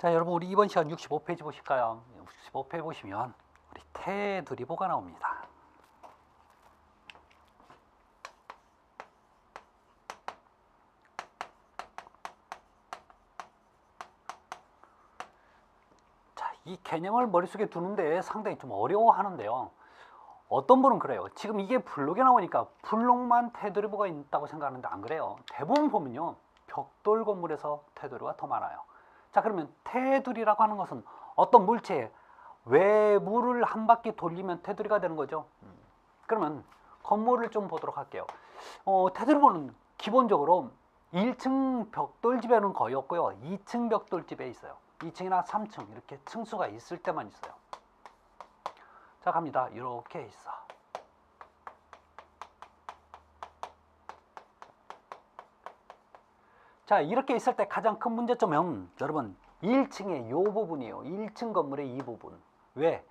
자, 여러분 우리 이번 시간 65페이지 보실까요? 65페이지 보시면 우리 테두리보가 나옵니다. 자, 이 개념을 머릿속에 두는데 상당히 좀 어려워하는데요. 어떤 분은 그래요. 지금 이게 블록에 나오니까 블록만 테두리보가 있다고 생각하는데 안 그래요. 대부분 보면요, 벽돌 건물에서 테두리가 더 많아요. 자, 그러면 테두리라고 하는 것은 어떤 물체의 외부를 한 바퀴 돌리면 테두리가 되는 거죠. 그러면 건물을 좀 보도록 할게요. 테두리보는 기본적으로 1층 벽돌집에는 거의 없고요. 2층 벽돌집에 있어요. 2층이나 3층 이렇게 층수가 있을 때만 있어요. 자, 갑니다. 이렇게 있어. 자, 이렇게 있을 때 가장 큰 문제점은 여러분 1층의 요 부분이에요. 1층 건물의 이 부분. 왜?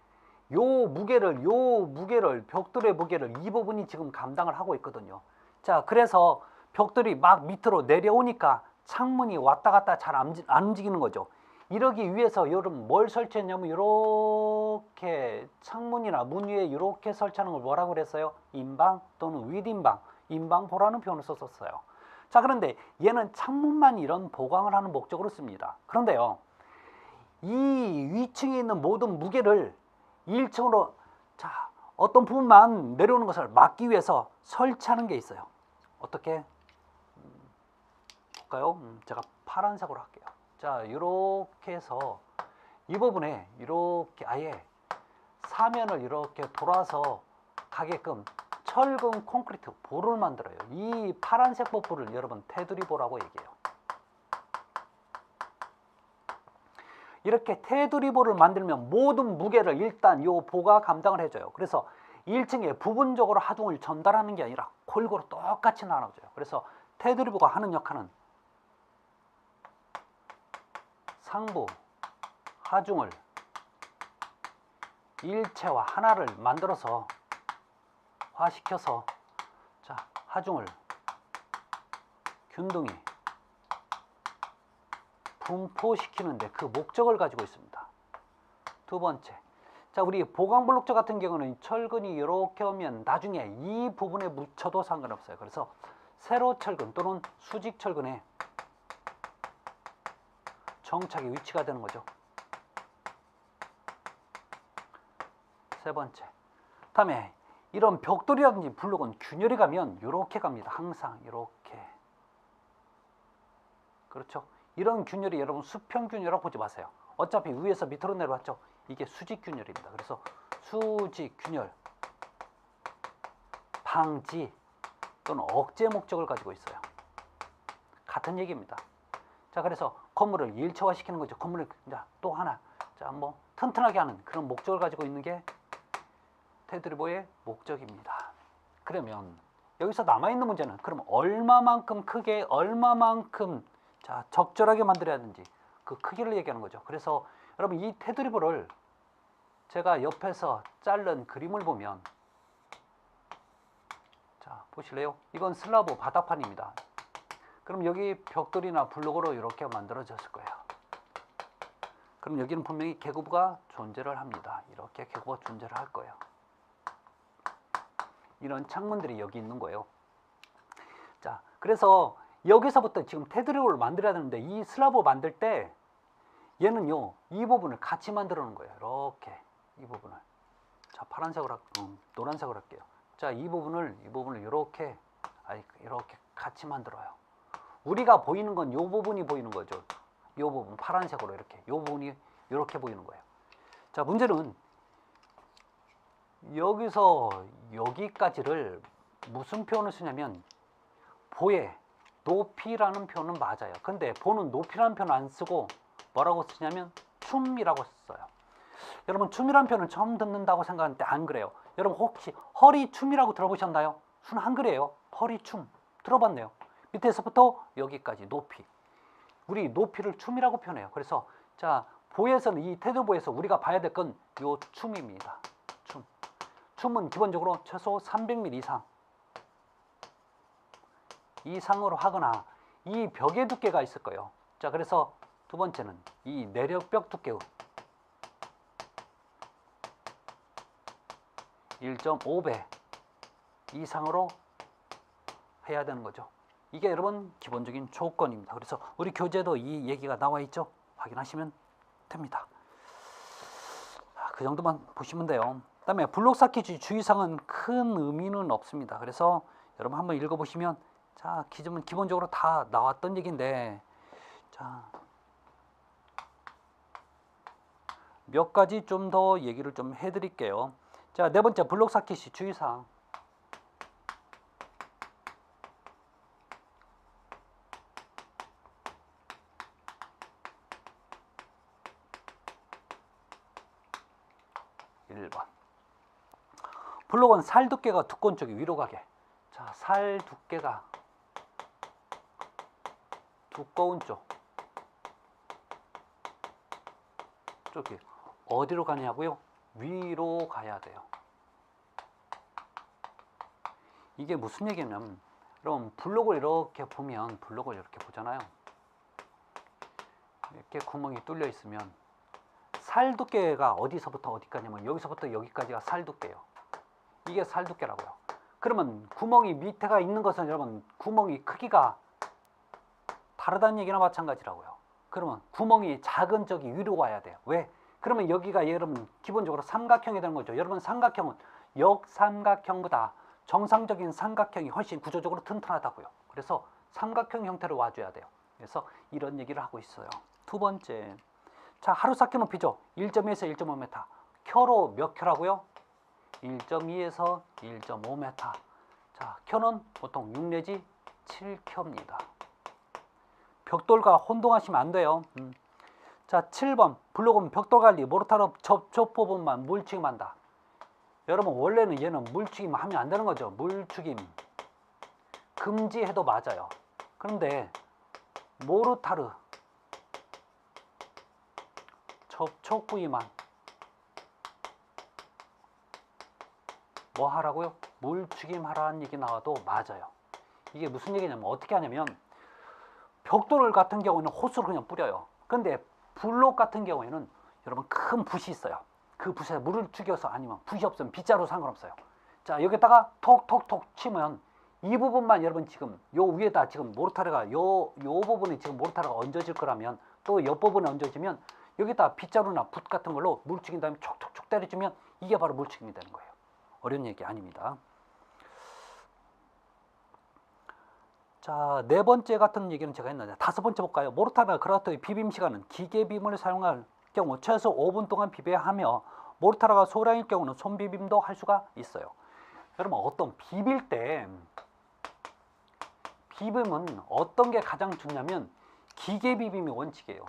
요 무게를 벽돌의 무게를 이 부분이 지금 감당을 하고 있거든요. 자, 그래서 벽돌이 막 밑으로 내려오니까 창문이 왔다 갔다 잘 안 움직이는 거죠. 이러기 위해서 여러분 뭘 설치했냐면 이렇게 창문이나 문 위에 이렇게 설치하는 걸 뭐라고 그랬어요? 인방 또는 윗인방, 인방보라는 표현을 썼었어요. 자, 그런데 얘는 창문만 이런 보강을 하는 목적으로 씁니다. 그런데요, 이 위층에 있는 모든 무게를 1층으로 자, 어떤 부분만 내려오는 것을 막기 위해서 설치하는 게 있어요. 어떻게? 볼까요? 제가 파란색으로 할게요. 자, 이렇게 해서 이 부분에 이렇게 아예 사면을 이렇게 돌아서 가게끔 철근 콘크리트 볼을 만들어요. 이 파란색 볼을 여러분 테두리보라고 얘기해요. 이렇게 테두리보를 만들면 모든 무게를 일단 이 보가 감당을 해줘요. 그래서 1층에 부분적으로 하중을 전달하는 게 아니라 골고루 똑같이 나눠줘요. 그래서 테두리보가 하는 역할은 상부 하중을 일체와 하나를 만들어서 화시켜서 자, 하중을 균등히 분포시키는데 그 목적을 가지고 있습니다. 두 번째, 자, 우리 보강블록체 같은 경우는 철근이 이렇게 오면 나중에 이 부분에 묻혀도 상관없어요. 그래서 세로 철근 또는 수직 철근에 정착의 위치가 되는 거죠. 세 번째, 다음에 이런 벽돌이라든지 블록은 균열이 가면 이렇게 갑니다. 항상 이렇게. 그렇죠? 이런 균열이 여러분 수평균열이라고 보지 마세요. 어차피 위에서 밑으로 내려왔죠. 이게 수직균열입니다. 그래서 수직균열 방지 또는 억제 목적을 가지고 있어요. 같은 얘기입니다. 자, 그래서 건물을 일체화시키는 거죠. 건물을 또 하나 뭐 튼튼하게 하는 그런 목적을 가지고 있는 게 테두리보의 목적입니다. 그러면 여기서 남아있는 문제는 그럼 얼마만큼 크게 얼마만큼 자, 적절하게 만들어야 하는지 그 크기를 얘기하는 거죠. 그래서 여러분 이 테두리보를 제가 옆에서 자른 그림을 보면 자, 보실래요? 이건 슬라브 바닥판입니다. 그럼 여기 벽돌이나 블록으로 이렇게 만들어졌을 거예요. 그럼 여기는 분명히 계구부가 존재를 합니다. 이렇게 계구부가 존재를 할 거예요. 이런 창문들이 여기 있는 거예요. 자, 그래서 여기서부터 지금 테두리보를 만들어야 되는데 이 슬라브 만들 때 얘는요, 이 부분을 같이 만들어 놓은 거예요. 이렇게 이 부분을. 자, 파란색으로 노란색으로 할게요. 자, 이 부분을 이렇게 같이 만들어요. 우리가 보이는 건 이 부분이 보이는 거죠. 이 부분 파란색으로 이렇게 이 부분이 이렇게 보이는 거예요. 자, 문제는 여기서 여기까지를 무슨 표현을 쓰냐면 보의 높이라는 표현은 맞아요. 근데 보는 높이라는 표현 안 쓰고 뭐라고 쓰냐면 춤이라고 써요. 여러분 춤이라는 표현을 처음 듣는다고 생각하는데 안 그래요. 여러분 혹시 허리춤이라고 들어보셨나요? 순 한글이에요. 허리춤 들어봤네요. 밑에서부터 여기까지 높이. 우리 높이를 춤이라고 표현해요. 그래서 자, 보에서는 이 테두리보에서 우리가 봐야 될 건 요 춤입니다. 춤. 춤은 기본적으로 최소 300mm 이상으로 하거나 이 벽의 두께가 있을 거예요. 자, 그래서 두 번째는 이 내력벽 두께의 1.5배 이상으로 해야 되는 거죠. 이게 여러분 기본적인 조건입니다. 그래서 우리 교재도 이 얘기가 나와 있죠. 확인하시면 됩니다. 그 정도만 보시면 돼요. 그 다음에 블록 쌓기 주의사항은 큰 의미는 없습니다. 그래서 여러분 한번 읽어보시면, 자, 기본적으로 다 나왔던 얘기인데, 자, 몇 가지 좀 더 얘기를 좀 해드릴게요. 자, 네 번째 블록 쌓기 시 주의사항. 블록은 살 두께가 두꺼운 쪽이 위로 가게. 자, 살 두께가 두꺼운 쪽이 어디로 가냐고요? 위로 가야 돼요. 이게 무슨 얘기냐면, 여러분 블록을 이렇게 보면, 블록을 이렇게 보잖아요. 이렇게 구멍이 뚫려 있으면 살 두께가 어디서부터 어디까지냐면 여기서부터 여기까지가 살 두께예요. 이게 살 두께라고요. 그러면 구멍이 밑에가 있는 것은 여러분 구멍이 크기가 다르다는 얘기나 마찬가지라고요. 그러면 구멍이 작은 쪽이 위로 와야 돼요. 왜? 그러면 여기가 여러분 기본적으로 삼각형이 되는 거죠. 여러분 삼각형은 역삼각형보다 정상적인 삼각형이 훨씬 구조적으로 튼튼하다고요. 그래서 삼각형 형태로 와줘야 돼요. 그래서 이런 얘기를 하고 있어요. 두 번째, 자, 하루 쌓기 높이죠. 1.2에서 1.5m. 켜로 몇 켜라고요? 1.2에서 1.5m. 자, 켜는 보통 6 내지 7켜입니다. 벽돌과 혼동하시면 안 돼요. 자, 7번 블록은 벽돌 관리, 모르타르 접촉 부분만 물추김한다. 여러분 원래는 얘는 물추김 하면 안 되는 거죠. 물추김 금지해도 맞아요. 그런데 모르타르 접촉 부위만 뭐 하라고요? 물추김 하라는 얘기 나와도 맞아요. 이게 무슨 얘기냐면, 어떻게 하냐면 벽돌 같은 경우는 호스로 그냥 뿌려요. 근데 블록 같은 경우에는 여러분 큰 붓이 있어요. 그 붓에 물을 죽여서, 아니면 붓이 없으면 빗자루 상관없어요. 자, 여기다가 톡톡톡 치면 이 부분만 여러분 지금 요 위에다 지금 모르타르가 요 부분에 지금 모르타르가 얹어질 거라면, 또 옆 부분에 얹어지면 여기다 빗자루나 붓 같은 걸로 물 죽인 다음에 촉촉촉 때려주면 이게 바로 물죽임이 되는 거예요. 어려운 얘기 아닙니다. 자, 네 번째 같은 얘기는 제가 했는데, 다섯 번째 볼까요? 모르타르나 그라우트의 비빔 시간은 기계빔을 사용할 경우 최소 5분 동안 비벼야 하며, 모르타르가 소량일 경우는 손비빔도 할 수가 있어요. 여러분 어떤 비빌 때 비빔은 어떤 게 가장 좋냐면 기계 비빔이 원칙이에요.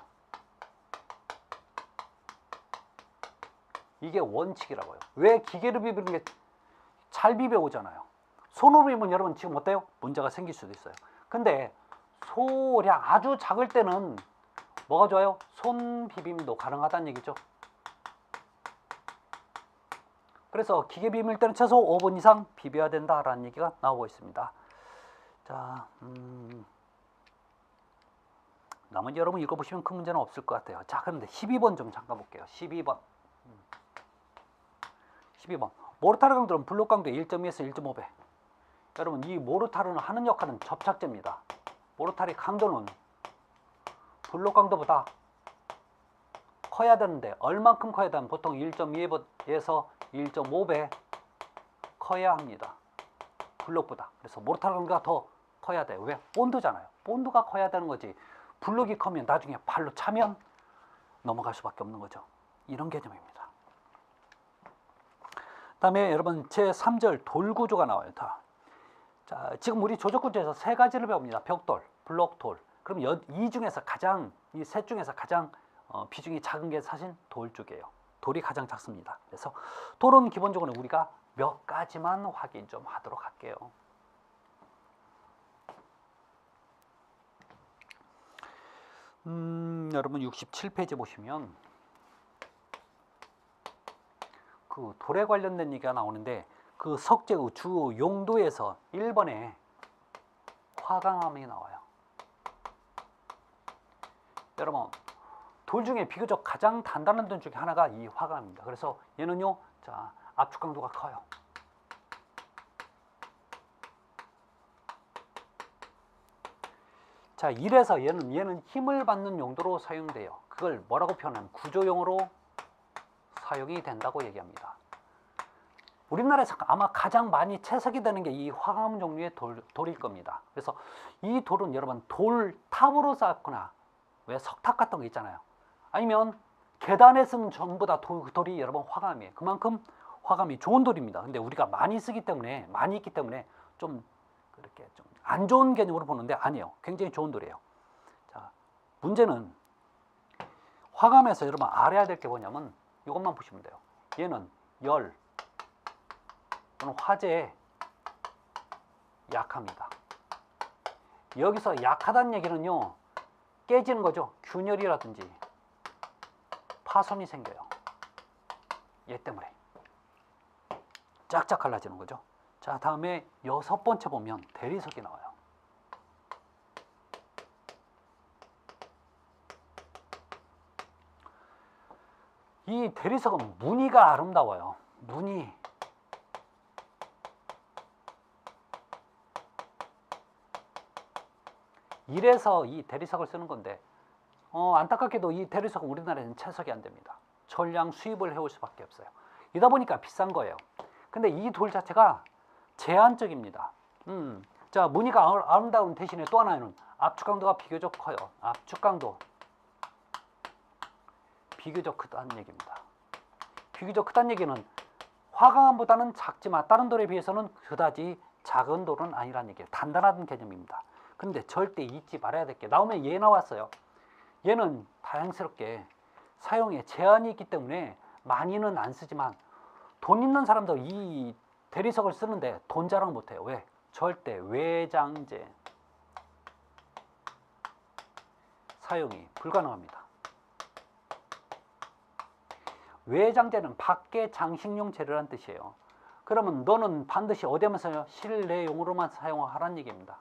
이게 원칙이라고요. 왜? 기계로 비비는 게 잘 비벼오잖아요. 손으로 비비면 여러분 지금 어때요? 문제가 생길 수도 있어요. 근데 소량 아주 작을 때는 뭐가 좋아요? 손 비빔도 가능하다는 얘기죠. 그래서 기계 비빔일 때는 최소 5분 이상 비벼야 된다라는 얘기가 나오고 있습니다. 자, 나머지 여러분 읽어보시면 큰 문제는 없을 것 같아요. 자, 그런데 12번 좀 잠깐 볼게요. 12번. 모르타르 강도는 블록 강도의 1.2에서 1.5배. 여러분 이 모르타르는 하는 역할은 접착제입니다. 모르타르의 강도는 블록 강도보다 커야 되는데, 얼만큼 커야 되면 보통 1.2에서 1.5배 커야 합니다. 블록보다. 그래서 모르타르 강도가 더 커야 돼요. 왜? 본드잖아요. 본드가 커야 되는 거지. 블록이 커면 나중에 발로 차면 넘어갈 수밖에 없는 거죠. 이런 개념입니다. 다음에 여러분 제3절 돌구조가 나와요. 자, 지금 우리 조적구조에서 세 가지를 배웁니다. 벽돌, 블록, 돌. 그럼 이 중에서 가장, 이 셋 중에서 가장 비중이 작은 게 사실 돌 쪽이에요. 돌이 가장 작습니다. 그래서 돌은 기본적으로 우리가 몇 가지만 확인 좀 하도록 할게요. 여러분 67페이지 보시면 그 돌에 관련된 얘기가 나오는데, 그 석재의 주 용도에서 1번에 화강암이 나와요. 여러분 돌 중에 비교적 가장 단단한 돌 중에 하나가 이 화강입니다. 그래서 얘는요, 자, 압축 강도가 커요. 자, 이래서 얘는 힘을 받는 용도로 사용돼요. 그걸 뭐라고 표현하면 구조용으로 사용이 된다고 얘기합니다. 우리나라에서 아마 가장 많이 채석이 되는 게 이 화강 종류의 돌일 겁니다. 그래서 이 돌은 여러분 돌탑으로 쌓거나 왜 석탑 같은 거 있잖아요. 아니면 계단에 쓰면 전부 다 돌이 여러분 화감이에요. 그만큼 화감이 좋은 돌입니다. 근데 우리가 많이 쓰기 때문에, 많이 있기 때문에 좀 그렇게 좀 안 좋은 개념으로 보는데 아니에요. 굉장히 좋은 돌이에요. 자, 문제는 화감에서 여러분 알아야 될 게 뭐냐면 이것만 보시면 돼요. 얘는 열 또는 화재에 약합니다. 여기서 약하다는 얘기는요, 깨지는 거죠. 균열이라든지 파손이 생겨요. 얘 때문에 짝짝 갈라지는 거죠. 자, 다음에 6번째 보면 대리석이 나와요. 이 대리석은 무늬가 아름다워요. 무늬. 이래서 이 대리석을 쓰는 건데 안타깝게도 이 대리석은 우리나라에는 채석이 안 됩니다. 전량 수입을 해올 수밖에 없어요. 이러다 보니까 비싼 거예요. 근데 이 돌 자체가 제한적입니다. 자, 무늬가 아름다운 대신에 또 하나는 압축 강도가 비교적 커요. 압축 강도 비교적 크다는 얘기입니다. 비교적 크다는 얘기는 화강암보다는 작지만 다른 돌에 비해서는 그다지 작은 돌은 아니라는 얘기예요. 단단한 개념입니다. 근데 절대 잊지 말아야 될 게 나오면 얘 나왔어요. 얘는 다양스럽게 사용에 제한이 있기 때문에 많이는 안 쓰지만 돈 있는 사람도 이 대리석을 쓰는데 돈 자랑 못해요. 왜? 절대 외장재 사용이 불가능합니다. 외장재는 밖에 장식용 재료란 뜻이에요. 그러면 너는 반드시 어디 하면서요? 실내용으로만 사용하라는 얘기입니다.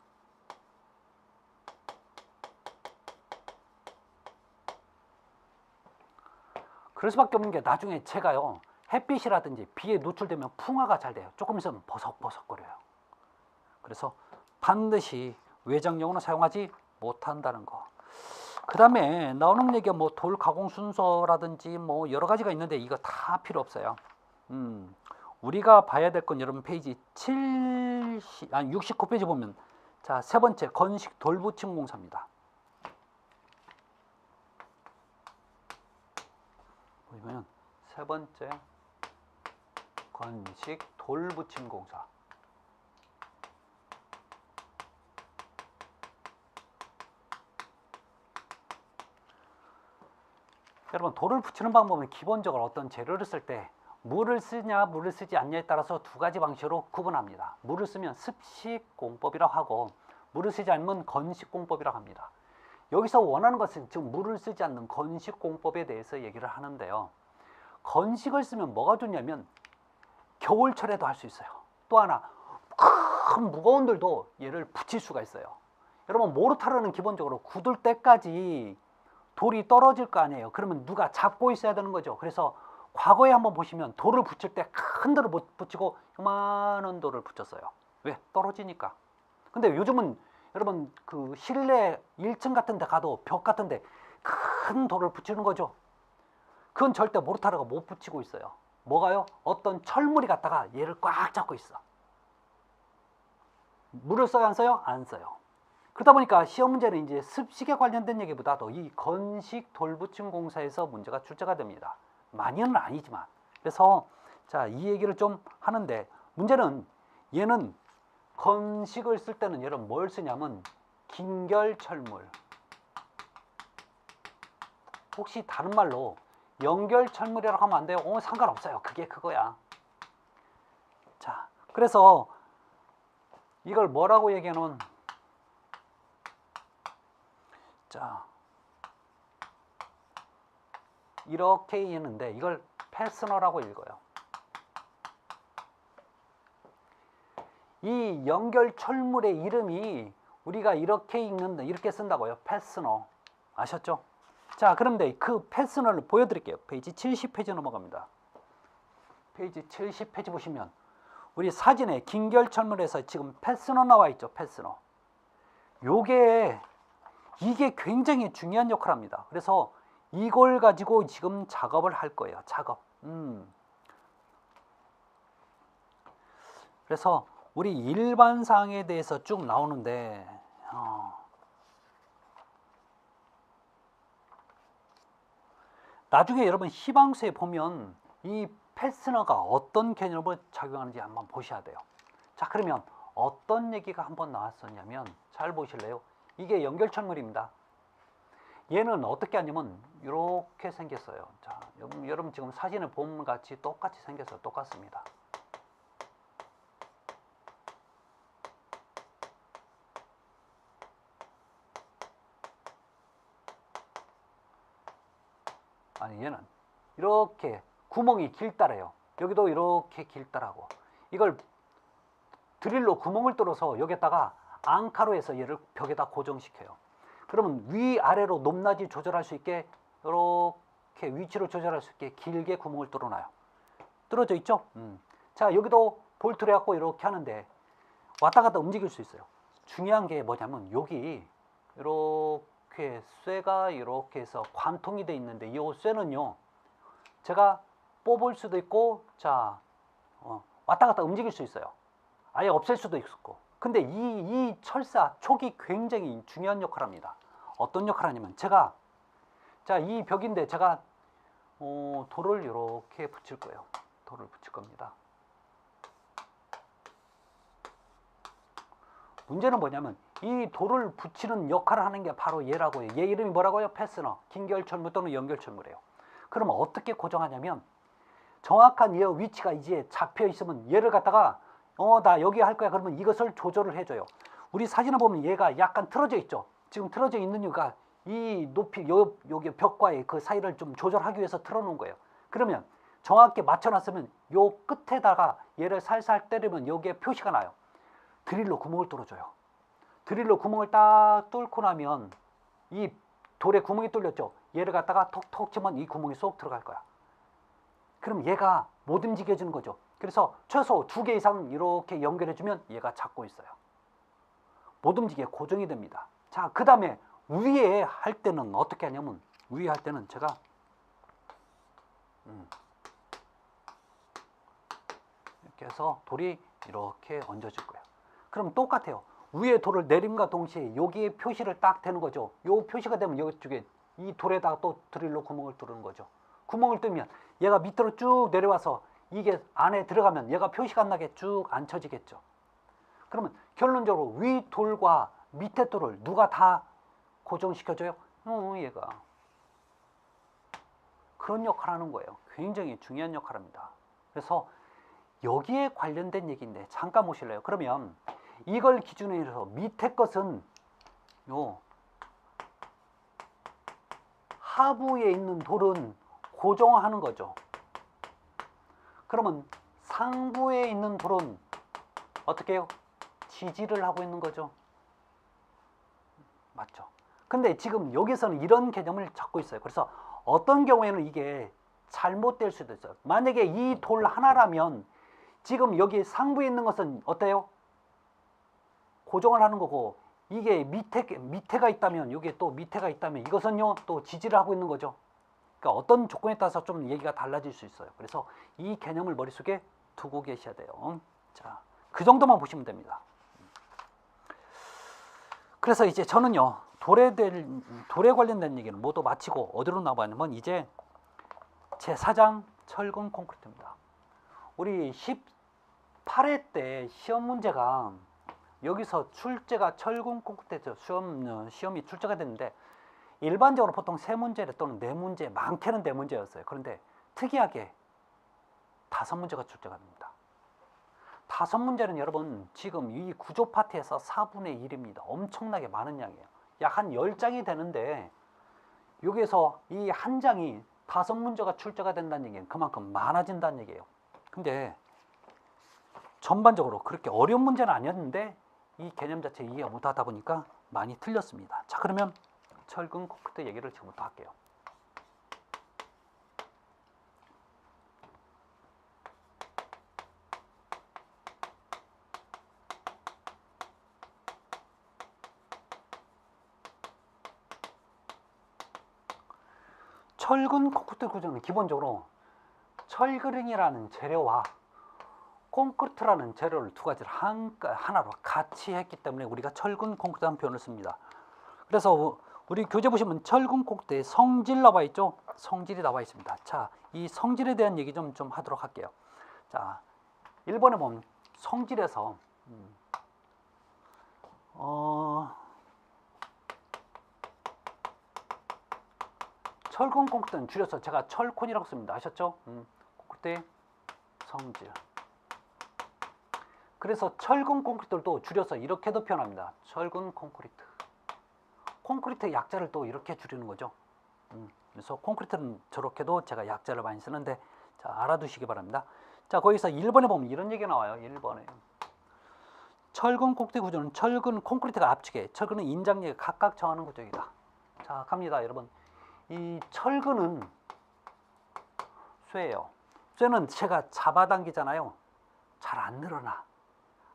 그럴 수밖에 없는 게 나중에 제가요, 햇빛이라든지 비에 노출되면 풍화가 잘 돼요. 조금 있으면 버석버석거려요. 그래서 반드시 외장용으로 사용하지 못한다는 거. 그 다음에 나오는 얘기가 뭐 돌 가공 순서라든지 뭐 여러 가지가 있는데 이거 다 필요 없어요. 우리가 봐야 될 건 여러분 페이지 69페이지 보면 자, 세 번째 건식 돌붙임 공사입니다. 보시면 세 번째 건식 돌붙임 공사. 여러분 돌을 붙이는 방법은 기본적으로 어떤 재료를 쓸 때 물을 쓰냐 물을 쓰지 않냐에 따라서 두 가지 방식으로 구분합니다. 물을 쓰면 습식공법이라고 하고 물을 쓰지 않으면 건식공법이라고 합니다. 여기서 원하는 것은 지금 물을 쓰지 않는 건식공법에 대해서 얘기를 하는데요. 건식을 쓰면 뭐가 좋냐면 겨울철에도 할 수 있어요. 또 하나 큰 무거운 돌도 얘를 붙일 수가 있어요. 여러분 모르타르는 기본적으로 굳을 때까지 돌이 떨어질 거 아니에요. 그러면 누가 잡고 있어야 되는 거죠. 그래서 과거에 한번 보시면 돌을 붙일 때 큰 돌을 못 붙이고 요만한 돌을 붙였어요. 왜? 떨어지니까. 근데 요즘은 여러분 그 실내 1층 같은 데 가도 벽 같은 데 큰 돌을 붙이는 거죠. 그건 절대 모르타르가 못 붙이고 있어요. 뭐가요? 어떤 철물이 갖다가 얘를 꽉 잡고 있어. 물을 써요, 안 써요? 안 써요. 그러다 보니까 시험 문제는 이제 습식에 관련된 얘기보다도 이 건식 돌붙임 공사에서 문제가 출제가 됩니다. 많이는 아니지만. 그래서 자, 이 얘기를 좀 하는데 문제는 얘는 건식을 쓸 때는 여러분 뭘 쓰냐면 긴결철물. 혹시 다른 말로 연결철물이라고 하면 안 돼요? 상관없어요. 그게 그거야. 자, 그래서 이걸 뭐라고 얘기하면 자, 이렇게 읽는데 이걸 패스너라고 읽어요. 이 연결철물의 이름이 우리가 이렇게 읽는다, 이렇게 쓴다고요. 패스너. 아셨죠? 자, 그런데 그 패스너를 보여드릴게요. 페이지 70페이지 넘어갑니다. 페이지 70페이지 보시면 우리 사진에 긴결철물에서 지금 패스너 나와 있죠. 패스너. 이게 굉장히 중요한 역할을 합니다. 그래서 이걸 가지고 지금 작업을 할 거예요. 작업. 그래서 우리 일반 사항에 대해서 쭉 나오는데 나중에 여러분 희망수에 보면 이 패스너가 어떤 개념을 작용하는지 한번 보셔야 돼요. 자, 그러면 어떤 얘기가 한번 나왔었냐면 잘 보실래요? 이게 연결철물입니다. 얘는 어떻게 하냐면 이렇게 생겼어요. 자, 여러분 지금 사진을 보면 같이 똑같이 생겨서 똑같습니다. 아니, 얘는 이렇게 구멍이 길다래요. 여기도 이렇게 길다라고. 이걸 드릴로 구멍을 뚫어서 여기다가 앙카로 해서 얘를 벽에다 고정시켜요. 그러면 위아래로 높낮이 조절할 수 있게 이렇게 위치를 조절할 수 있게 길게 구멍을 뚫어놔요. 뚫어져 있죠? 자, 여기도 볼트를 해갖고 이렇게 하는데 왔다 갔다 움직일 수 있어요. 중요한 게 뭐냐면 여기 이렇게 쇠가 이렇게 해서 관통이 돼 있는데 이 쇠는요, 제가 뽑을 수도 있고, 자, 왔다 갔다 움직일 수 있어요. 아예 없앨 수도 있고. 근데 이 철사 촉이 굉장히 중요한 역할을 합니다. 어떤 역할을 하냐면 제가, 자, 이 벽인데 제가 돌을 이렇게 붙일 거예요. 돌을 붙일 겁니다. 문제는 뭐냐면 이 돌을 붙이는 역할을 하는 게 바로 얘라고요. 얘 이름이 뭐라고요? 패스너. 긴결철물 또는 연결철물이에요. 그러면 어떻게 고정하냐면 정확한 얘 위치가 이제 잡혀 있으면 얘를 갖다가 나 여기 할 거야. 그러면 이것을 조절을 해줘요. 우리 사진을 보면 얘가 약간 틀어져 있죠. 지금 틀어져 있는 이유가 이 높이 여기 벽과의 그 사이를 좀 조절하기 위해서 틀어놓은 거예요. 그러면 정확히 맞춰놨으면 요 끝에다가 얘를 살살 때리면 여기에 표시가 나요. 드릴로 구멍을 뚫어줘요. 드릴로 구멍을 딱 뚫고 나면 이 돌에 구멍이 뚫렸죠. 얘를 갖다가 톡톡 치면 이 구멍이 쏙 들어갈 거야. 그럼 얘가 못 움직여지는 거죠. 그래서 최소 2개 이상 이렇게 연결해주면 얘가 잡고 있어요. 못 움직여 고정이 됩니다. 자, 그 다음에 위에 할 때는 어떻게 하냐면 위에 할 때는 제가 이렇게 해서 돌이 이렇게 얹어질 거예요. 그럼 똑같아요. 위에 돌을 내림과 동시에 여기에 표시를 딱 대는 거죠. 요 표시가 되면 이쪽에 이 돌에다가 또 드릴로 구멍을 뚫는 거죠. 구멍을 뚫으면 얘가 밑으로 쭉 내려와서 이게 안에 들어가면 얘가 표시가 안 나게 쭉 앉혀지겠죠. 그러면 결론적으로 위 돌과 밑에 돌을 누가 다 고정시켜줘요? 얘가. 그런 역할을 하는 거예요. 굉장히 중요한 역할을 합니다. 그래서 여기에 관련된 얘기인데 잠깐 보실래요? 그러면 이걸 기준으로 해서 밑에 것은 요 하부에 있는 돌은 고정하는 거죠. 그러면 상부에 있는 돌은 어떻게 해요? 지지를 하고 있는 거죠. 맞죠? 근데 지금 여기서는 이런 개념을 잡고 있어요. 그래서 어떤 경우에는 이게 잘못될 수도 있어요. 만약에 이 돌 하나라면 지금 여기 상부에 있는 것은 어때요? 고정을 하는 거고, 이게 밑에가 있다면, 여기에 또 밑에가 있다면 이것은요 또 지지를 하고 있는 거죠. 그러니까 어떤 조건에 따라서 좀 얘기가 달라질 수 있어요. 그래서 이 개념을 머릿속에 두고 계셔야 돼요. 자, 그 정도만 보시면 됩니다. 그래서 이제 저는요 돌에 관련된 얘기는 모두 마치고 어디로 나가냐면 이제 제 4장 철근 콘크리트입니다. 우리 18회 때 시험 문제가 여기서 출제가 철근 콘크리트 시험이 출제가 됐는데 일반적으로 보통 3문제 또는 4문제, 많게는 4문제였어요. 그런데 특이하게 5문제가 출제가 됩니다. 5문제는 여러분 지금 이 구조 파트에서 4분의 1입니다. 엄청나게 많은 양이에요. 약 한 10장이 되는데 여기에서 이 한 장이 5문제가 출제가 된다는 얘기는 그만큼 많아진다는 얘기예요. 근데 전반적으로 그렇게 어려운 문제는 아니었는데 이 개념 자체 이해 못하다 보니까 많이 틀렸습니다. 자, 그러면 철근 콘크리트 얘기를 지금부터 할게요. 철근 콘크리트 구조는 기본적으로 철근이라는 재료와 콘크리트라는 재료를 두 가지를 하나로 같이 했기 때문에 우리가 철근 콘크리트라는 표현을 씁니다. 그래서 우리 교재 보시면 철근 콘크리트에 성질 나와 있죠? 성질이 나와 있습니다. 자, 이 성질에 대한 얘기 좀 하도록 할게요. 자, 1번에 보면 성질에서 철근 콘크리트는 줄여서 제가 철콘이라고 씁니다. 아셨죠? 콘크리트의 성질. 그래서 철근 콘크리트를 줄여서 이렇게도 표현합니다. 철근 콘크리트. 콘크리트 약자를 또 이렇게 줄이는 거죠. 그래서 콘크리트는 저렇게도 제가 약자를 많이 쓰는데, 자, 알아두시기 바랍니다. 자, 거기서 1번에 보면 이런 얘기가 나와요. 1번에 철근 콘크리트 구조는 철근 콘크리트가 압축해, 철근은 인장력에 각각 정하는 구조이다. 자, 갑니다, 여러분. 이 철근은 쇠예요. 쇠는 제가 잡아당기잖아요. 잘 안 늘어나.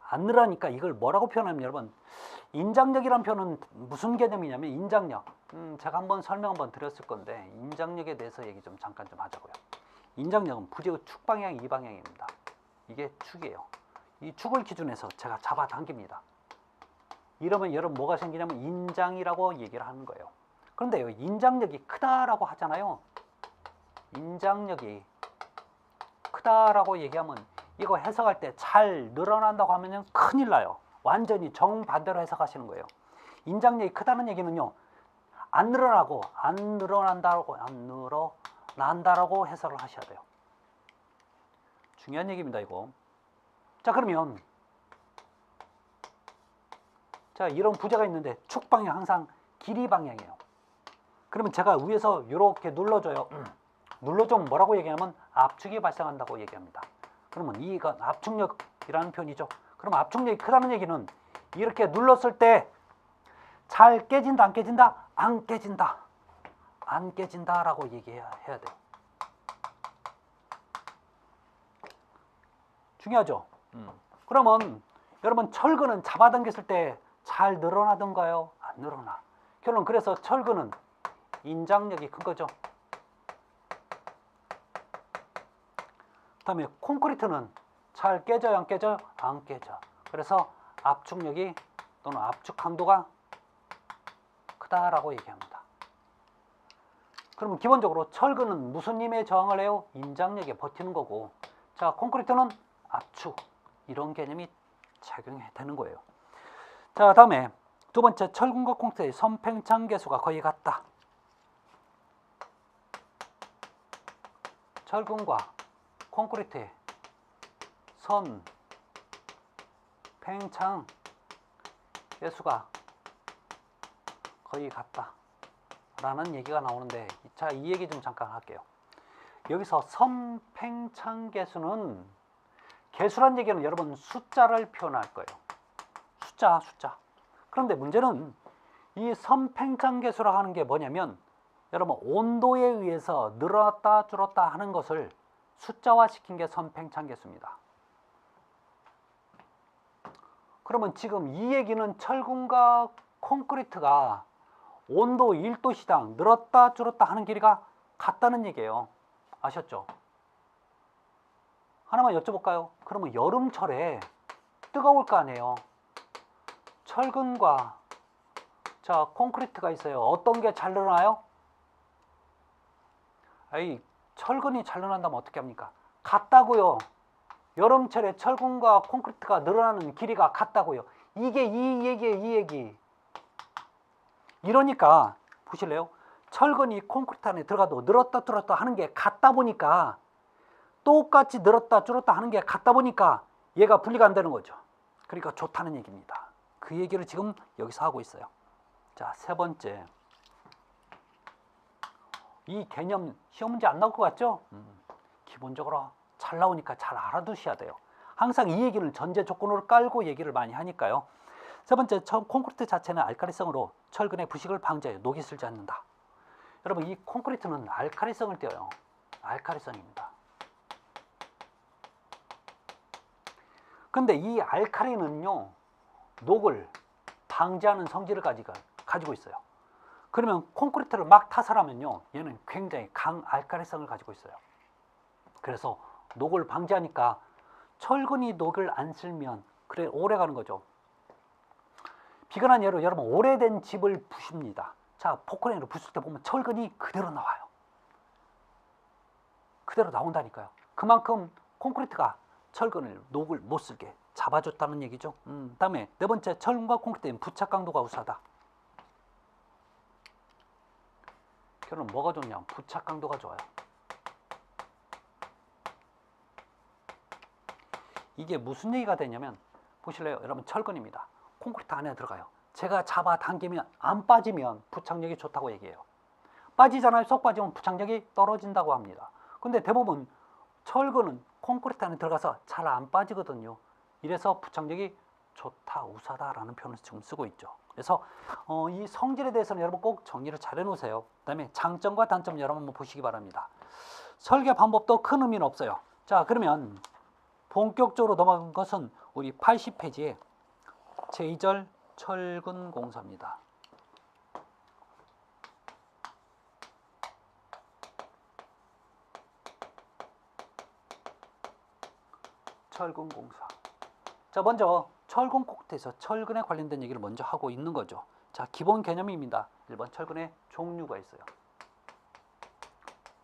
안 늘어나니까 이걸 뭐라고 표현하면, 여러분, 인장력이란 표현은 무슨 개념이냐면, 인장력. 제가 한번 설명 한번 드렸을 건데, 인장력에 대해서 얘기 좀 잠깐 좀 하자고요. 인장력은 부재의 축 방향, 이 방향입니다. 이게 축이에요. 이 축을 기준해서 제가 잡아당깁니다. 이러면 여러분 뭐가 생기냐면 인장이라고 얘기를 하는 거예요. 그런데 인장력이 크다라고 하잖아요. 인장력이 크다라고 얘기하면 이거 해석할 때 잘 늘어난다고 하면 큰일 나요. 완전히 정반대로 해석하시는 거예요. 인장력이 크다는 얘기는요, 안 늘어나고 안 늘어난다라고 해석을 하셔야 돼요. 중요한 얘기입니다, 이거. 자, 그러면 자, 이런 부재가 있는데 축 방향 항상 길이 방향이에요. 그러면 제가 위에서 이렇게 눌러줘요. 눌러주면 뭐라고 얘기하면 압축이 발생한다고 얘기합니다. 그러면 이건 압축력이라는 표현이죠. 그럼 압축력이 크다는 얘기는 이렇게 눌렀을 때 잘 깨진다, 안 깨진다? 안 깨진다. 안 깨진다라고 얘기해야 돼요. 중요하죠? 그러면 여러분, 철근은 잡아당겼을 때 잘 늘어나던가요? 안 늘어나. 결론, 그래서 철근은 인장력이 큰 거죠. 그다음에 콘크리트는 잘 깨져요, 안 깨져요? 안 깨져. 그래서 압축력이 또는 압축 강도가 크다라고 얘기합니다. 그러면 기본적으로 철근은 무슨 힘에 저항을 해요? 인장력에 버티는 거고, 자, 콘크리트는 압축, 이런 개념이 적용되는 거예요. 자, 다음에 두 번째, 철근과 콘크리트의 선팽창 계수가 거의 같다. 철근과 콘크리트의 선팽창 계수가 거의 같다 라는 얘기가 나오는데, 자, 이 얘기 좀 잠깐 할게요. 여기서 선팽창 계수는, 계수란 얘기는 여러분 숫자를 표현할 거예요. 숫자. 그런데 문제는 이 선팽창 계수라고 하는 게 뭐냐면, 여러분 온도에 의해서 늘었다 줄었다 하는 것을 숫자화 시킨 게 선팽창 계수입니다. 그러면 지금 이 얘기는 철근과 콘크리트가 온도 1도시당 늘었다 줄었다 하는 길이가 같다는 얘기예요. 아셨죠? 하나만 여쭤볼까요? 그러면 여름철에 뜨거울 거 아니에요. 철근과 콘크리트가 있어요. 어떤 게 잘 늘어나요? 철근이 잘 늘어난다면 어떻게 합니까? 같다고요. 여름철에 철근과 콘크리트가 늘어나는 길이가 같다고요. 이게 이 얘기예요, 이 얘기. 이러니까 보실래요? 철근이 콘크리트 안에 들어가도 늘었다 줄었다 하는 게 같다 보니까, 똑같이 늘었다 줄었다 하는 게 같다 보니까 얘가 분리가 안 되는 거죠. 그러니까 좋다는 얘기입니다. 그 얘기를 지금 여기서 하고 있어요. 자, 세 번째. 이 개념 시험 문제 안 나올 것 같죠? 기본적으로 잘 나오니까 잘 알아두셔야 돼요. 항상 이 얘기는 전제 조건으로 깔고 얘기를 많이 하니까요. 세 번째, 콘크리트 자체는 알카리성으로 철근의 부식을 방지하여 녹이 슬지 않는다. 여러분, 이 콘크리트는 알카리성을 띄어요. 알카리성입니다. 근데 이 알카리는요, 녹을 방지하는 성질을 가지고 있어요. 그러면 콘크리트를 막 타설하면요, 얘는 굉장히 강알칼리성을 가지고 있어요. 그래서 녹을 방지하니까 철근이 녹을 안 쓸면 그래 오래 가는 거죠. 비근한 예로 여러분 오래된 집을 부십니다. 자, 포크레인으로 부술 때 보면 철근이 그대로 나와요. 그대로 나온다니까요. 그만큼 콘크리트가 철근을 녹을 못 쓰게 잡아줬다는 얘기죠. 다음에 네 번째, 철근과 콘크리트는 부착 강도가 우수하다. 결론 뭐가 좋냐? 부착 강도가 좋아요. 이게 무슨 얘기가 되냐면 보실래요? 여러분 철근입니다. 콘크리트 안에 들어가요. 제가 잡아 당기면 안 빠지면 부착력이 좋다고 얘기해요. 빠지잖아요. 쏙 빠지면 부착력이 떨어진다고 합니다. 근데 대부분 철근은 콘크리트 안에 들어가서 잘 안 빠지거든요. 이래서 부착력이 좋다, 우수하다라는 표현을 지금 쓰고 있죠. 그래서 이 성질에 대해서는 여러분 꼭 정리를 잘 해놓으세요. 그 다음에 장점과 단점 여러분 한번 보시기 바랍니다. 설계 방법도 큰 의미는 없어요. 자, 그러면 본격적으로 넘어간 것은 우리 80페이지에 제2절 철근 공사입니다. 철근 공사. 자, 먼저 철근 콘크리트에서 철근에 관련된 얘기를 먼저 하고 있는 거죠. 자, 기본 개념입니다. 1번 철근의 종류가 있어요.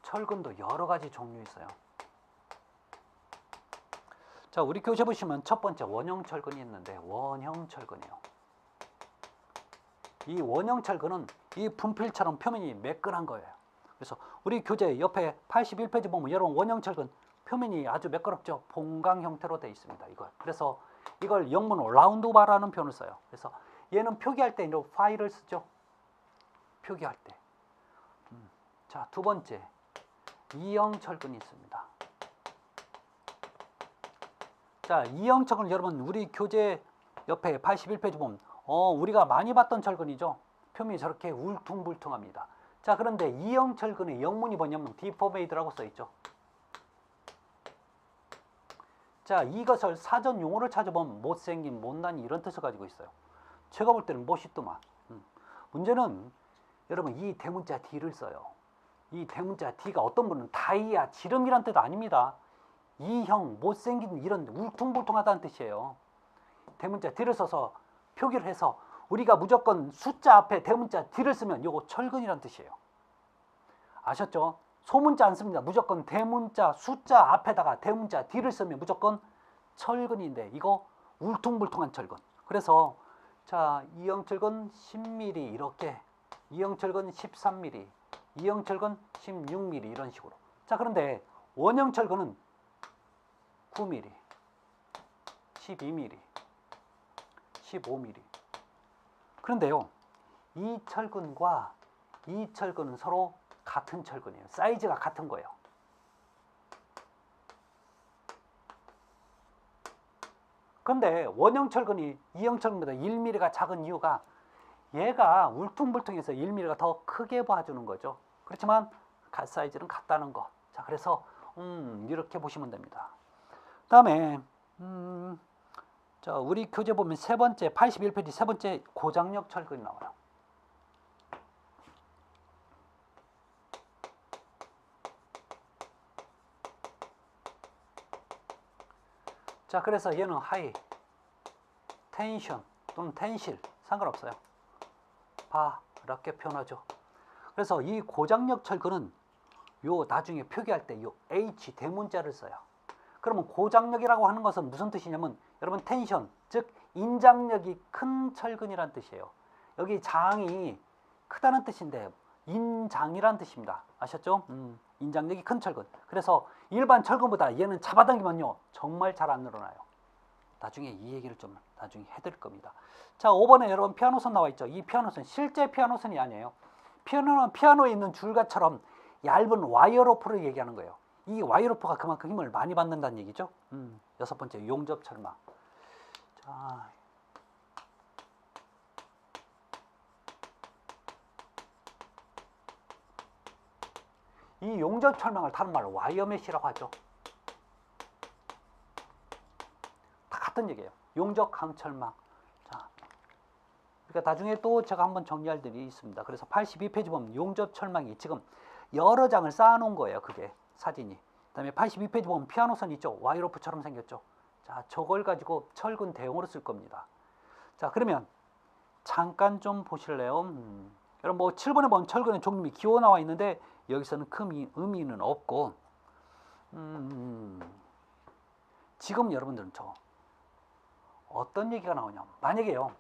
철근도 여러 가지 종류 있어요. 자, 우리 교재 보시면 첫 번째 원형 철근이 있는데 원형 철근이에요. 이 원형 철근은 이 분필처럼 표면이 매끈한 거예요. 그래서 우리 교재 옆에 81페이지 보면 여러분 원형 철근 표면이 아주 매끄럽죠. 봉강 형태로 되어 있습니다. 그래서 이걸 영문으로 라운드바라는 표현을 써요. 그래서 얘는 표기할 때 이런 파일을 쓰죠. 표기할 때. 자, 두 번째 이형 철근이 있습니다. 자, 이형 철근 여러분 우리 교재 옆에 81페이지 보면 우리가 많이 봤던 철근이죠. 표면이 저렇게 울퉁불퉁합니다. 자, 그런데 이형 철근의 영문이 뭐냐면 디포메이드라고 써 있죠. 자, 이것을 사전 용어를 찾아보면 못생긴, 못난 이런 뜻을 가지고 있어요. 제가 볼 때는 멋있더만. 문제는 여러분 이 대문자 D를 써요. 이 대문자 D가 어떤 분은 다이아, 지름이란 뜻 아닙니다. 이형, 못생긴 이런 울퉁불퉁하다는 뜻이에요. 대문자 D를 써서 표기를 해서 우리가 무조건 숫자 앞에 대문자 D를 쓰면 이거 철근이란 뜻이에요. 아셨죠? 소문자 안 씁니다. 무조건 대문자 숫자 앞에다가 대문자 D를 쓰면 무조건 철근인데 이거 울퉁불퉁한 철근. 그래서 자, 이형 철근 10mm 이렇게, 이형 철근 13mm, 이형 철근 16mm 이런 식으로. 자, 그런데 원형 철근은 9mm, 12mm, 15mm. 그런데요, 이 철근과 이 철근은 서로 같은 철근이에요. 사이즈가 같은 거예요. 그런데 원형 철근이 이형 철근보다 1mm가 작은 이유가 얘가 울퉁불퉁해서 1mm가 더 크게 봐주는 거죠. 그렇지만 사이즈는 같다는 거. 자, 그래서 이렇게 보시면 됩니다. 다음에 자, 우리 교재 보면 세 번째 81페이지 세 번째 고장력 철근이 나와요. 자, 그래서 얘는 하이, 텐션 또는 텐실 상관없어요. 바 이렇게 표현하죠. 그래서 이 고장력 철근은 요 나중에 표기할 때 요 H 대문자를 써요. 그러면 고장력이라고 하는 것은 무슨 뜻이냐면 여러분 텐션, 즉 인장력이 큰 철근이란 뜻이에요. 여기 장이 크다는 뜻인데 인장이란 뜻입니다. 아셨죠? 인장력이 큰 철근. 그래서 일반 철근보다 얘는 잡아당기면요 정말 잘 안 늘어나요. 나중에 이 얘기를 좀 나중에 해드릴 겁니다. 자, 5번에 여러분 피아노선 나와 있죠. 이 피아노선 실제 피아노선이 아니에요. 피아노는 피아노에 있는 줄과처럼 얇은 와이어로프를 얘기하는 거예요. 이 와이어로프가 그만큼 힘을 많이 받는다는 얘기죠. 여섯 번째 용접 철망. 자, 이 용접 철망을 다른 말로 와이어 메시라고 하죠. 다 같은 얘기예요. 용접 강철망. 자, 그러니까 나중에 또 제가 한번 정리할 일이 있습니다. 그래서 82페이지 보면 용접 철망이 지금 여러 장을 쌓아놓은 거예요. 그게 사진이. 그다음에 82페이지 보면 피아노선 있죠. 와이로프처럼 생겼죠. 자, 저걸 가지고 철근 대용으로 쓸 겁니다. 자, 그러면 잠깐 좀 보실래요? 여러분 뭐 7번에 보면 철근의 종림이 기호 나와 있는데 여기서는 큰 의미는 없고 지금 여러분들은 저 어떤 얘기가 나오냐, 만약에요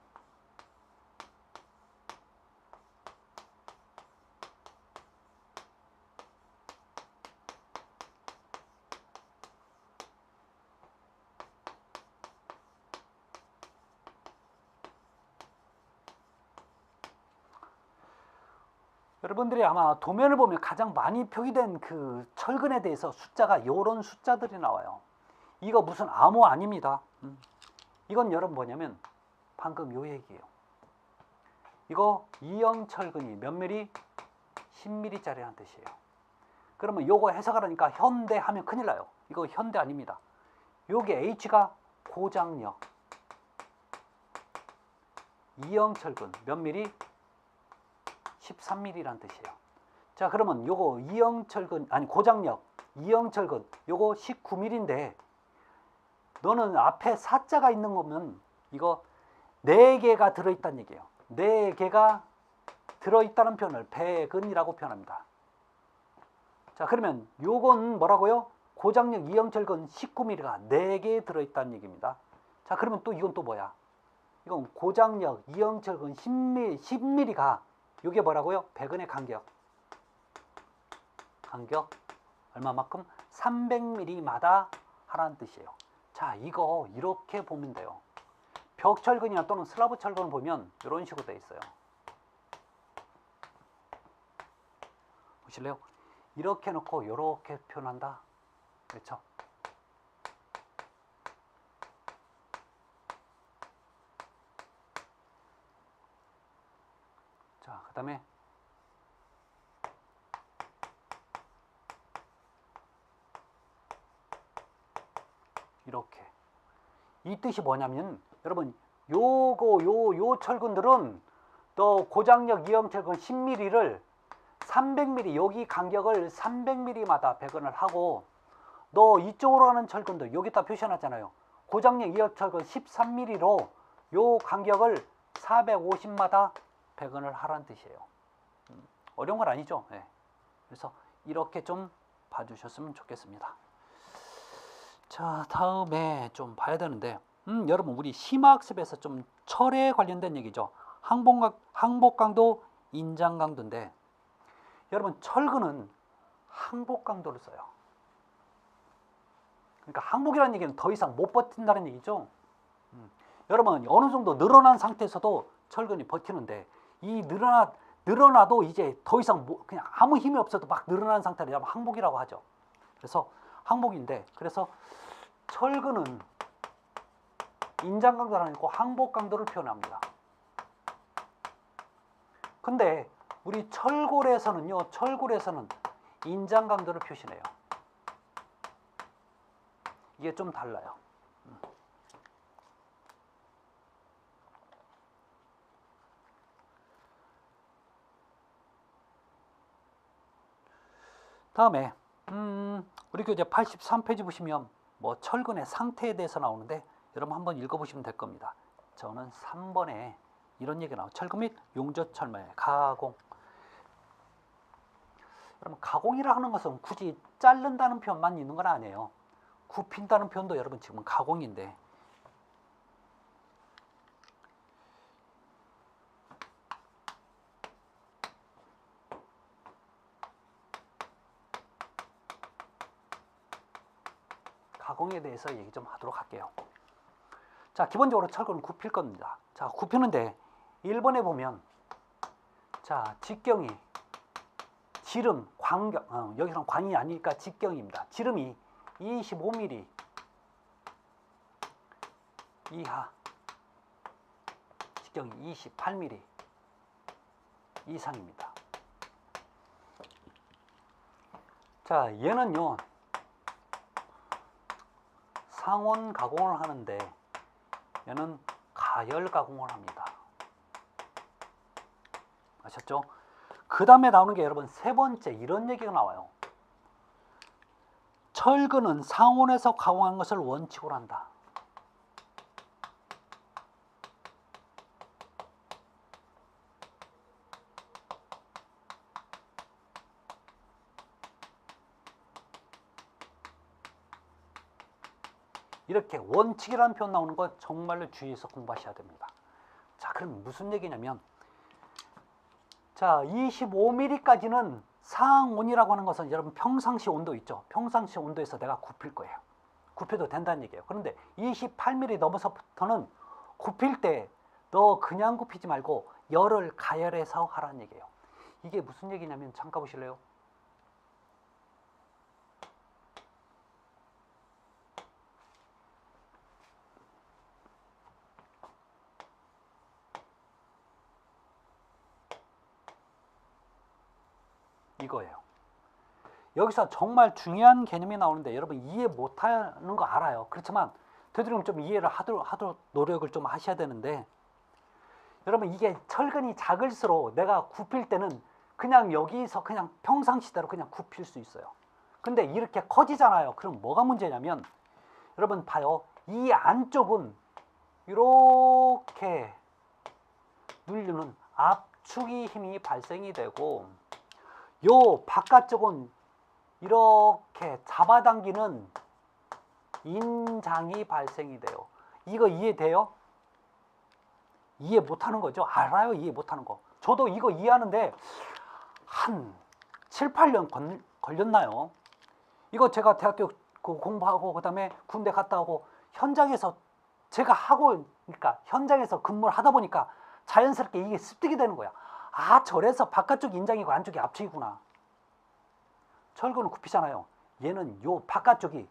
여러분들이 아마 도면을 보면 가장 많이 표기된 그 철근에 대해서 숫자가 이런 숫자들이 나와요. 이거 무슨 암호 아닙니다. 이건 여러분 뭐냐면 방금 요 얘기예요. 이거 이형 철근이 몇 미리? 10mm짜리라는 뜻이에요. 그러면 요거 해석하라니까 현대 하면 큰일 나요. 이거 현대 아닙니다. 요게 H가 고장력, 이형 철근 몇 미리? 13mm라는 뜻이에요. 자, 그러면 요거 이형 철근 아니 고장력 이형 철근 요거 19mm인데 너는 앞에 4자가 있는 거면 이거 4개가 들어있다는 얘기예요. 4개가 들어있다는 표현을 배근이라고 표현합니다. 자, 그러면 요건 뭐라고요? 고장력 이형 철근 19mm가 4개 들어있다는 얘기입니다. 자, 그러면 또 이건 또 뭐야? 이건 고장력 이형 철근 10mm가 이게 뭐라고요? 배근의 간격 얼마만큼? 300mm마다 하라는 뜻이에요. 자, 이거 이렇게 보면 돼요. 벽철근이나 또는 슬라브 철근을 보면 이런 식으로 되어 있어요. 보실래요? 이렇게 놓고 이렇게 표현한다. 그렇죠? 자, 그 다음에 이렇게 이 뜻이 뭐냐면 여러분 요 철근들은 또 고장력 이형 철근 10mm를 300mm 여기 간격을 300mm마다 배근을 하고 너 이쪽으로 가는 철근도 여기다 표시해놨잖아요. 고장력 이형 철근 13mm로 요 간격을 450마다 배근을 하라는 뜻이에요. 어려운 건 아니죠. 네. 그래서 이렇게 좀 봐주셨으면 좋겠습니다. 자, 다음에 좀 봐야 되는데 여러분 우리 심화학습에서 좀 철에 관련된 얘기죠. 항복강도, 인장강도인데 여러분 철근은 항복강도를 써요. 그러니까 항복이라는 얘기는 더 이상 못 버틴다는 얘기죠. 여러분 어느 정도 늘어난 상태에서도 철근이 버티는데 이 늘어나도 이제 더 이상 그냥 아무 힘이 없어도 막 늘어난 상태를 항복이라고 하죠. 그래서 항복인데 그래서 철근은 인장강도를 아니고 항복강도를 표현합니다. 근데 우리 철골에서는 인장강도를 표시해요. 이게 좀 달라요. 다음에 우리 교재 83페이지 보시면 뭐 철근의 상태에 대해서 나오는데 여러분 한번 읽어보시면 될 겁니다. 저는 3번에 이런 얘기가 나와요. 철근 및 용접 철망의 가공. 여러분 가공이라 하는 것은 굳이 자른다는 표현만 있는 건 아니에요. 굽힌다는 표현도 여러분 지금 가공인데 가공에 대해서 얘기 좀 하도록 할게요. 자, 기본적으로 철근은 굽힐 겁니다. 자, 굽히는데 1번에 보면 자, 직경이 지름, 광경, 여기서는 광이 아니니까 직경입니다. 지름이 25mm 이하, 직경이 28mm 이상입니다. 자, 얘는요 상온 가공을 하는데 얘는 가열 가공을 합니다. 아셨죠? 그 다음에 나오는 게 여러분 세 번째 이런 얘기가 나와요. 철근은 상온에서 가공한 것을 원칙으로 한다. 이렇게 원칙이라는 표현 나오는 거 정말로 주의해서 공부하셔야 됩니다. 자, 그럼 무슨 얘기냐면, 자, 25mm까지는 상온이라고 하는 것은 여러분 평상시 온도 있죠. 평상시 온도에서 내가 굽힐 거예요. 굽혀도 된다는 얘기예요. 그런데 28mm 넘어서부터는 굽힐 때 너 그냥 굽히지 말고 열을 가열해서 하라는 얘기예요. 이게 무슨 얘기냐면 잠깐 보실래요? 이거예요. 여기서 정말 중요한 개념이 나오는데 여러분 이해 못하는 거 알아요. 그렇지만 되도록 좀 이해를 하도록 노력을 좀 하셔야 되는데, 여러분 이게 철근이 작을수록 내가 굽힐 때는 그냥 여기서 그냥 평상시대로 그냥 굽힐 수 있어요. 근데 이렇게 커지잖아요. 그럼 뭐가 문제냐면 여러분 봐요. 이 안쪽은 이렇게 눌리는 압축이 힘이 발생이 되고, 요 바깥쪽은 이렇게 잡아당기는 인장이 발생이 돼요. 이거 이해돼요? 이해 못하는 거죠? 알아요, 이해 못하는 거. 저도 이거 이해하는데 한 7, 8년 걸렸나요? 이거 제가 대학교 공부하고 그다음에 군대 갔다 오고 현장에서 제가 하고, 그러니까 현장에서 근무를 하다 보니까 자연스럽게 이게 습득이 되는 거야. 아, 저래서 바깥쪽 인장이고 안쪽이 압축이구나. 철근은 굽히잖아요. 얘는 요 바깥쪽이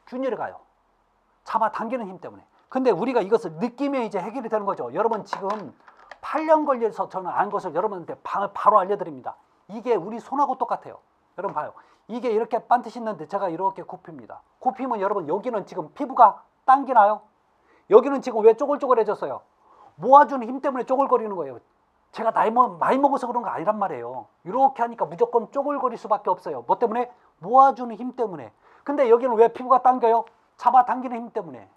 균열이 가요. 잡아당기는 힘 때문에. 근데 우리가 이것을 느끼면 이제 해결이 되는 거죠. 여러분 지금 8년 걸려서 저는 안 것을 여러분한테 바로 알려드립니다. 이게 우리 손하고 똑같아요. 여러분 봐요. 이게 이렇게 반듯이 있는데 제가 이렇게 굽힙니다. 굽히면 여러분 여기는 지금 피부가 당기나요? 여기는 지금 왜 쪼글쪼글해졌어요? 모아주는 힘 때문에 쪼글거리는 거예요. 제가 많이 먹어서 그런 거 아니란 말이에요. 이렇게 하니까 무조건 쪼글거릴 수밖에 없어요. 뭐 때문에? 모아주는 힘 때문에. 근데 여기는 왜 피부가 당겨요? 잡아당기는 힘 때문에.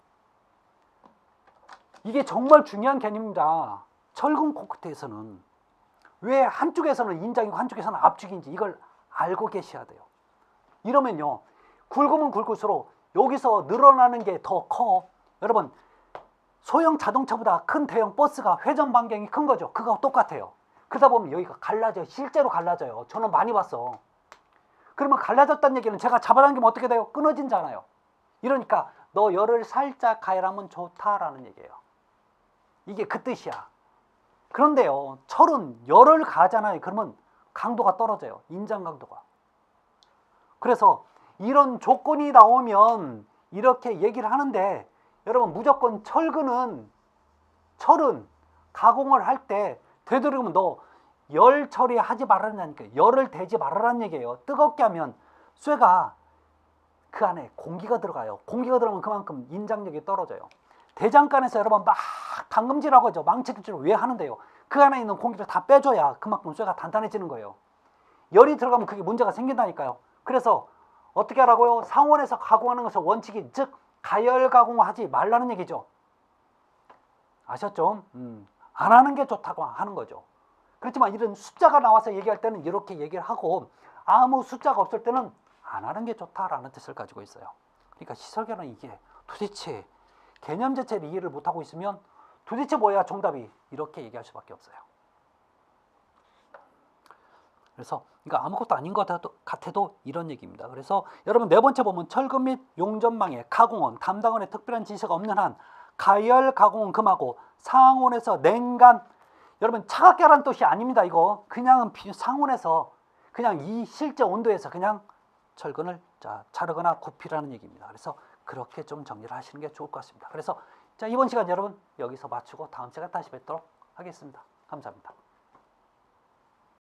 이게 정말 중요한 개념입니다. 철근 콘크리트에서는 왜 한쪽에서는 인장이고 한쪽에서는 압축인지 이걸 알고 계셔야 돼요. 이러면요, 굵으면 굵을수록 여기서 늘어나는 게 더 커. 여러분, 소형 자동차보다 큰 대형 버스가 회전 반경이 큰 거죠. 그거 똑같아요. 그러다 보면 여기가 갈라져요. 실제로 갈라져요. 저는 많이 봤어. 그러면 갈라졌다는 얘기는 제가 잡아당기면 어떻게 돼요? 끊어진잖아요. 이러니까 너 열을 살짝 가열하면 좋다라는 얘기예요. 이게 그 뜻이야. 그런데요, 철은 열을 가하잖아요. 그러면 강도가 떨어져요. 인장 강도가. 그래서 이런 조건이 나오면 이렇게 얘기를 하는데, 여러분 무조건 철은 가공을 할 때 되도록이면 너 열 처리하지 말라니까. 열을 대지 말라는 얘기예요. 뜨겁게 하면 쇠가 그 안에 공기가 들어가요. 공기가 들어가면 그만큼 인장력이 떨어져요. 대장간에서 여러분 막 담금질하고 하죠. 망치질을 왜 하는데요? 그 안에 있는 공기를 다 빼줘야 그만큼 쇠가 단단해지는 거예요. 열이 들어가면 그게 문제가 생긴다니까요. 그래서 어떻게 하라고요? 상온에서 가공하는 것은 원칙이, 즉 가열 가공하지 말라는 얘기죠. 아셨죠? 안 하는 게 좋다고 하는 거죠. 그렇지만 이런 숫자가 나와서 얘기할 때는 이렇게 얘기를 하고, 아무 숫자가 없을 때는 안 하는 게 좋다라는 뜻을 가지고 있어요. 그러니까 시설계는 이게 도대체 개념 자체를 이해를 못하고 있으면 도대체 뭐야 정답이, 이렇게 얘기할 수밖에 없어요. 그래서 이거 아무것도 아닌 것 같아도 이런 얘기입니다. 그래서 여러분 네 번째 보면 철근 및 용접망의 가공은 담당원의 특별한 지시가 없는 한 가열 가공은 금하고 상온에서 냉간, 여러분 차갑게 하라는 뜻이 아닙니다. 이거 그냥 상온에서 그냥 이 실제 온도에서 그냥 철근을 자르거나 굽히라는 얘기입니다. 그래서 그렇게 좀 정리를 하시는 게 좋을 것 같습니다. 그래서 자, 이번 시간 여러분 여기서 마치고 다음 시간에 다시 뵙도록 하겠습니다. 감사합니다.